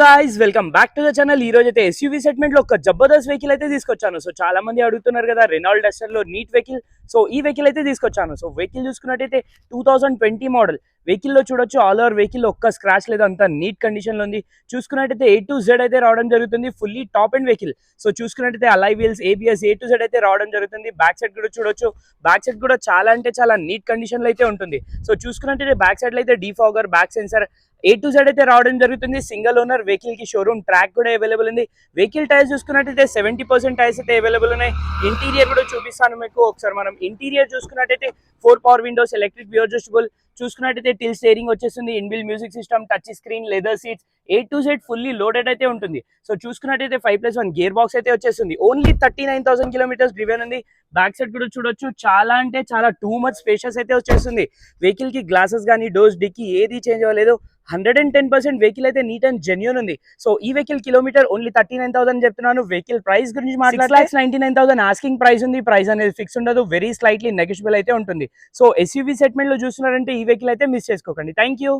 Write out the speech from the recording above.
Guys welcome back to the channel. ఈ రోజు అయితే ఎస్యూవీ సెగ్మెంట్ లో ఒక జబర్దస్త్ వెహికల్ అయితే తీసుకొచ్చాను. సో చాలా మంది అడుగుతున్నారు కదా రెనాల్డ్ డస్టర్ లో నీట్ వెహికల్. సో ఈ వెహికల్ అయితే తీసుకొచ్చాను. సో వెహికల్ చూసుకున్నట్టయితే 2020 మోడల్ వెహికల్ లో చూడొచ్చు. ఆల్ ఓవర్ వెహికల్ ఒక్క స్క్రాచ్ లేదు, అంత నీట్ కండిషన్ లో ఉంది. చూసుకున్నట్టయితే A to Z అయితే రావడం జరుగుతుంది. Fully top and vehicle. So చూసుకున్నట్టయితే alloy wheels, ABS A to Z అయితే రావడం జరుగుతుంది. బ్యాక్ సైడ్ కూడా చూడొచ్చు. బ్యాక్ సైడ్ కూడా చాలా అంటే చాలా నీట్ కండిషన్ లో అయితే ఉంటుంది. సో చూసుకున్నట్టయితే బ్యాక్ సైడ్ లో అయితే defogger, back sensor A to Z అయితే రావడం జరుగుతుంది. సింగిల్ ఓనర్ వెహికల్ కి షోరూమ్ ట్రాక్ కూడా అవైలబుల్ ఉంది. వెహికల్ టైర్స్ చూసుకున్నట్టయితే 70% టైర్స్ అయితే అవైలబుల్ ఉన్నాయి. ఇంటీరియర్ కూడా చూపిస్తాను మీకు. ఒకసారి మనం ఇంటీరియర్ చూసుకున్నట్టయితే 4 power Windows, electric view adjustable. చూసుకున్నట్టయితే టిల్ స్టీరింగ్ వచ్చేస్తుంది. ఇన్బిల్ music system, touch screen, leather seats, A to Z fully loaded అయితే ఉంటుంది. సో చూసుకున్నట్టయితే 5+1 గేర్ బాక్స్ అయితే వచ్చేస్తుంది. ఓన్లీ 39,000 కిలోమీటర్స్ డ్రివెన్ ఉంది. బ్యాక్ సైడ్ కూడా చూడొచ్చు. చాలా అంటే చాలా టూ మచ్ స్పేషియస్ అయితే వచ్చేస్తుంది. వెహికల్ కి గ్లాసెస్ కానీ, డోర్స్, డిక్కీ ఏది చేంజ్ అవ్వలేదు. 110% వెహికల్ అయితే నీట్ అండ్ జెన్యూన్ ఉంది. సో ఈ వెహికల్ కిలోమీటర్ ఓన్లీ 39,000 చెప్తున్నాను. వెహికల్ ప్రైస్ గురించి మాట్లాడితే 6,99,000 ఆస్కింగ్ ప్రైస్ ఉంది. ప్రైస్ అనేది ఫిక్స్ ఉండదు, వెరీ స్లైట్లీ నెగోషియబుల్ అయితే ఉంటుంది. సో ఎస్యూవీ సెగ్మెంట్ లో చూస్తున్నారంటే ఈ వెహికల్ అయితే మిస్ చేసుకోకండి. Thank you.